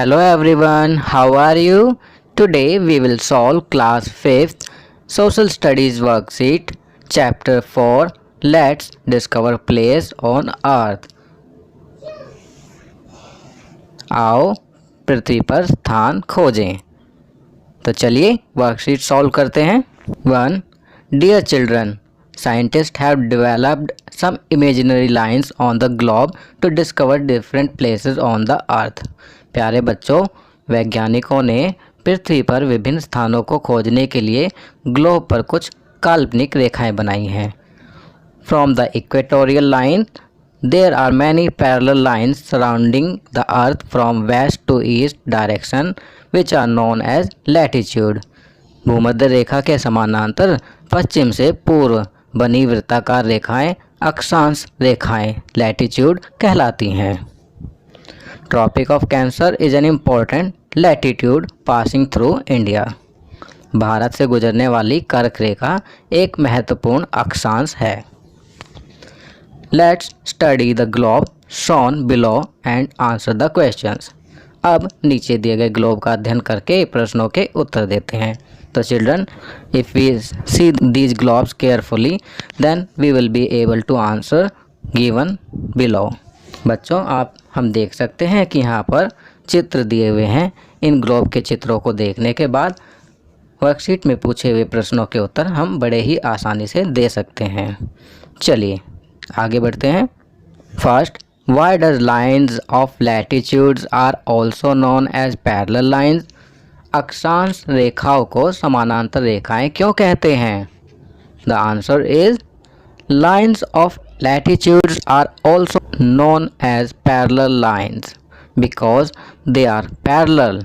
Hello everyone, how are you? Today we will solve class 5th Social Studies worksheet chapter 4. Let's discover place on earth. आओ पृथ्वी पर स्थान खोजें। तो चलिए worksheet solve करते हैं। 1. Dear children, scientists have developed some imaginary lines on the globe to discover different places on the earth. प्यारे बच्चों, वैज्ञानिकों ने पृथ्वी पर विभिन्न स्थानों को खोजने के लिए ग्लोब पर कुछ काल्पनिक रेखाएं बनाई हैं। From the equatorial line, there are many parallel lines surrounding the earth from west to east direction, which are known as latitude. भूमध्य रेखा के समानांतर पश्चिम से पूर्व बनी वृत्ताकार रेखाएं अक्षांश रेखाएं लैटिट्यूड कहलाती हैं। Tropic of cancer is an important latitude passing through India. भारत से गुजरने वाली कर्क रेखा एक महत्वपूर्ण अक्षांश है। Let's study the globe shown below and answer the questions. अब नीचे दिए गए ग्लोब का अध्ययन करके प्रश्नों के उत्तर देते हैं। तो children, if we see these globes carefully then we will be able to answer given below. बच्चों, हम देख सकते हैं कि यहाँ पर चित्र दिए हुए हैं। इन ग्लोब के चित्रों को देखने के बाद वर्कशीट में पूछे हुए प्रश्नों के उत्तर हम बड़े ही आसानी से दे सकते हैं। चलिए आगे बढ़ते हैं। First, why do lines of latitudes are also known as parallel lines. अक्षांश रेखाओं को समानांतर रेखाएं क्यों कहते हैं? The answer is lines of latitudes are also known as parallel lines because they are parallel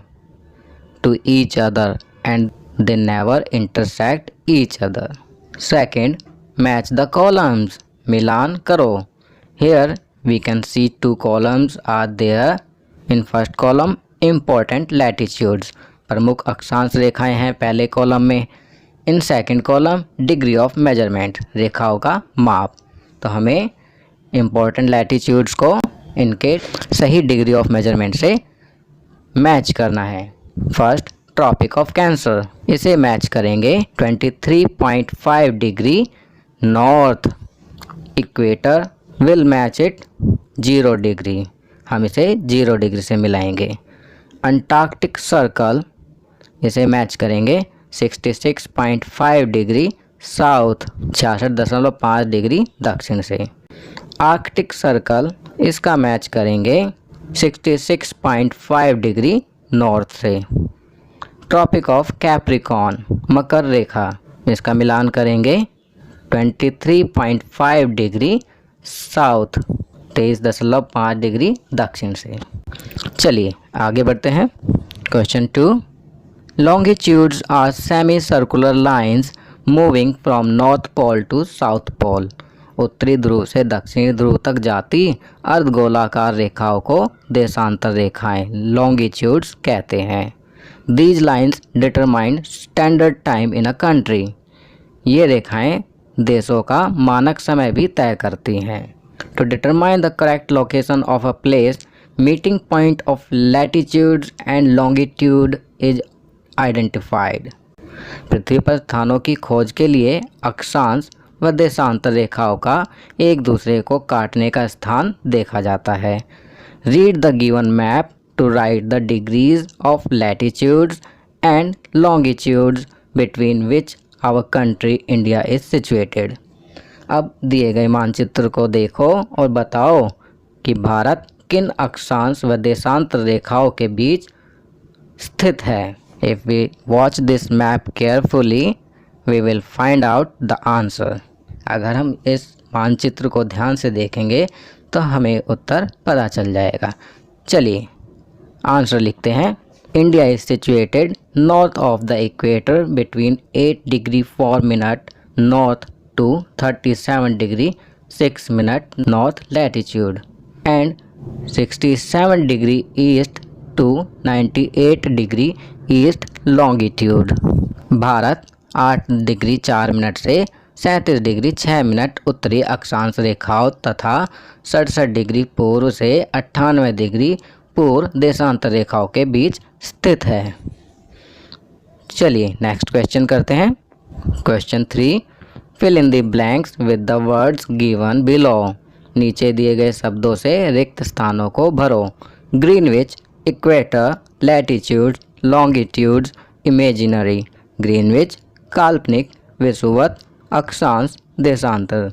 to each other and they never intersect each other. Second, match the columns. मिलान करो. Here we can see two columns are there. In first column important latitudes, प्रमुख अक्षांश रेखाएं हैं पहले column में. In second column degree of measurement, रेखाओं का माप. तो हमें इम्पोर्टेंट लैटिट्यूड्स को इनके सही डिग्री ऑफ मेजरमेंट से मैच करना है। फर्स्ट, ट्रॉपिक ऑफ कैंसर, इसे मैच करेंगे 23.5 degree north. Equator will match it 0 degree, हम इसे 0 डिग्री से मिलाएंगे। अंटार्कटिक सर्कल, इसे मैच करेंगे 66.5 डिग्री साउथ, 66.5 डिग्री दक्षिण से। आर्कटिक सर्कल, इसका मैच करेंगे 66.5 डिग्री नॉर्थ से। ट्रॉपिक ऑफ कैप्रिकॉर्न, मकर रेखा, इसका मिलान करेंगे 23.5 डिग्री साउथ, 23.5 डिग्री दक्षिण से। चलिए आगे बढ़ते हैं। Question 2, longitudes are semi circular lines moving from north pole to south pole. उत्तरी ध्रुव से दक्षिणी ध्रुव तक जाती अर्धगोलाकार रेखाओं को देशांतर रेखाएं लॉन्गिट्यूड्स कहते हैं। These lines determine standard time in a country. ये रेखाएं देशों का मानक समय भी तय करती हैं। To determine the correct location of a place, meeting point of latitudes and longitude is identified. पृथ्वी पर स्थानों की खोज के लिए अक्षांश व देशांतर रेखाओं का एक दूसरे को काटने का स्थान देखा जाता है। Read the given map to write the degrees of latitudes and longitudes between which our country India is situated. अब दिए गए मानचित्र को देखो और बताओ कि भारत किन अक्षांश व देशांतर रेखाओं के बीच स्थित है। If we watch this map carefully, we will find out the answer. अगर हम इस मानचित्र को ध्यान से देखेंगे तो हमें उत्तर पता चल जाएगा। चलिए आंसर लिखते हैं। India is situated north of the equator between 8 degree 4 minute north to 37 degree 6 minute north latitude and 67 degree east to 98 degree east longitude. भारत 8 डिग्री 4 मिनट से 37 डिग्री 6 मिनट उत्तरी अक्षांश रेखाओं तथा 67 डिग्री पूर्व से 98 डिग्री पूर्व देशांतर रेखाओं के बीच स्थित है। चलिए नेक्स्ट क्वेश्चन करते हैं। Question 3, fill in the blanks with the words given below. नीचे दिए गए शब्दों से रिक्त स्थानों को भरो। Greenwich, equator, latitude, longitudes, imaginary. Greenwich काल्पनिक, विषुवत, अक्षांश, देशांतर।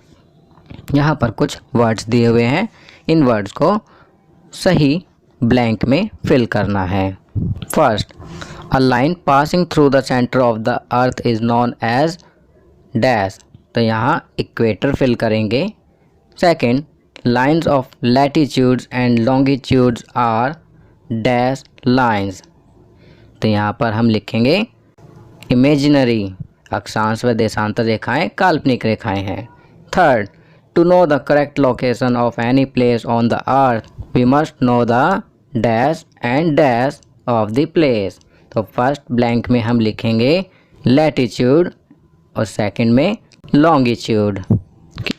यहाँ पर कुछ वर्ड्स दिए हुए हैं, इन वर्ड्स को सही ब्लैंक में फिल करना है। First, a line passing through the centre of the earth is known as dash. तो यहाँ इक्वेटर फिल करेंगे। Second, lines of latitudes and longitudes are dash lines. तो यहाँ पर हम लिखेंगे इमेजिनरी। अक्षांश व देशांतर रेखाएं काल्पनिक रेखाएं हैं। Third, to know the correct location of any place on the earth we must know the dash and dash of the place. तो फर्स्ट ब्लैंक में हम लिखेंगे लैटिट्यूड और सेकंड में लॉन्गिट्यूड।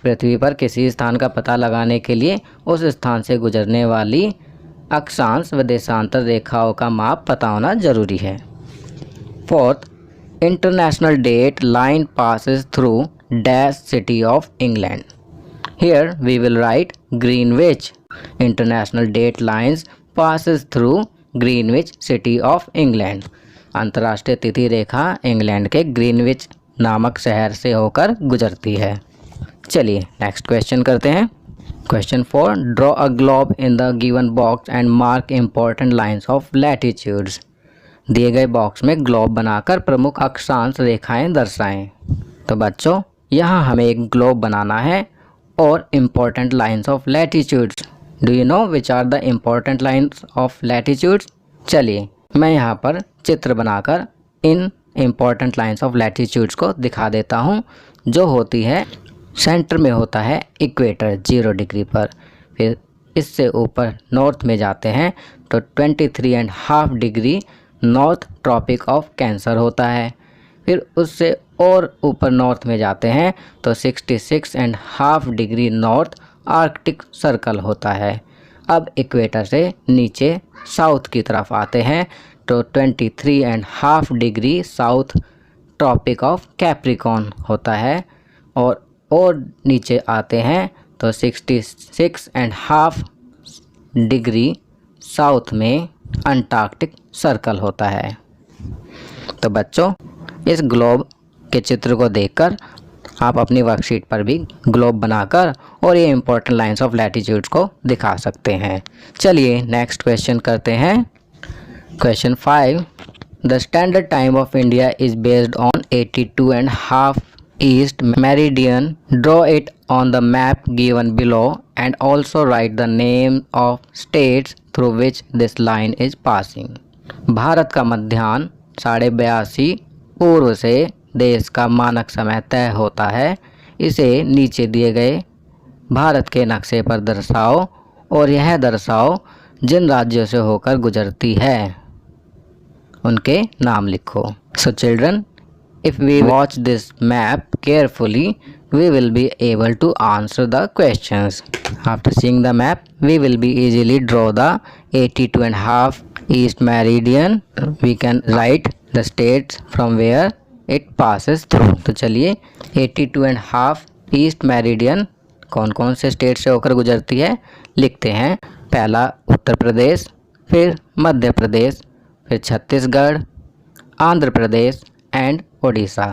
पृथ्वी पर किसी स्थान का पता लगाने के लिए उस स्थान से गुजरने वाली अक्षांश व देशांतर रेखाओं का माप पता होना जरूरी है। Fourth, international date line passes through dash city of England. Here we will write Greenwich. International date lines passes through Greenwich city of England. अंतर्राष्ट्रीय तिथि रेखा इंग्लैंड के ग्रीनविच नामक शहर से होकर गुजरती है। चलिए नेक्स्ट क्वेश्चन करते हैं। Question 4, draw a globe in the given box and mark important lines of latitudes. दिए गए बॉक्स में ग्लोब बनाकर प्रमुख अक्षांश रेखाएं दर्शाएं। तो बच्चों यहाँ हमें एक ग्लोब बनाना है और important lines of latitudes. Do you know which are the important lines of latitudes? चलिए मैं यहाँ पर चित्र बनाकर इन इम्पोर्टेंट लाइन्स ऑफ लैटिट्यूड्स को दिखा देता हूँ। जो होती है सेंटर में होता है इक्वेटर 0 डिग्री पर, फिर इससे ऊपर नॉर्थ में जाते हैं तो 23.5 degree north tropic of cancer होता है। फिर उससे और ऊपर नॉर्थ में जाते हैं तो 66.5 डिग्री नॉर्थ आर्कटिक सर्कल होता है। अब इक्वेटर से नीचे साउथ की तरफ आते हैं तो 23.5 degree south tropic of capricorn होता है, और नीचे आते हैं तो 66.5 डिग्री साउथ में अंटार्कटिक सर्कल होता है। तो बच्चों इस ग्लोब के चित्र को देखकर आप अपनी वर्कशीट पर भी ग्लोब बनाकर और ये इंपॉर्टेंट लाइंस ऑफ लैटिट्यूड्स को दिखा सकते हैं। चलिए नेक्स्ट क्वेश्चन करते हैं। Question 5, the standard time of India is based on 82.5 east meridian. Draw it on the map given below and also right the name of states through which this line is passing. Bharat का मध्याह्न 82.5 पूर्व से देश का मानक समय तय होता है। इसे नीचे दिए गए भारत के नक्शे पर दर्शाओ और यह दर्शाओ जिन राज्यों से होकर गुजरती है उनके नाम लिखो। So children, if we watch this map carefully, we will be able to answer the questions. After seeing the map, we will be easily draw the 82.5 east meridian. We can write the states from where it passes through. तो चलिए 82.5 east meridian कौन कौन से state से होकर गुजरती है लिखते हैं। पहला उत्तर प्रदेश, फिर मध्य प्रदेश, फिर छत्तीसगढ़, आंध्र प्रदेश एंड ओडिशा।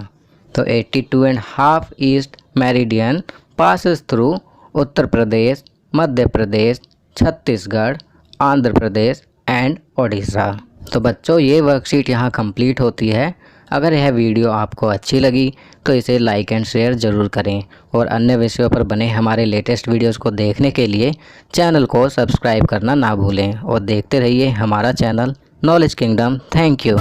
तो 82.5 east meridian passes through Uttar Pradesh, Madhya Pradesh, Chhattisgarh, Andhra Pradesh and Odisha. तो बच्चों ये वर्कशीट यहाँ कंप्लीट होती है। अगर यह वीडियो आपको अच्छी लगी तो इसे लाइक एंड शेयर ज़रूर करें और अन्य विषयों पर बने हमारे लेटेस्ट वीडियोस को देखने के लिए चैनल को सब्सक्राइब करना ना भूलें और देखते रहिए हमारा channel knowledge kingdom. Thank you.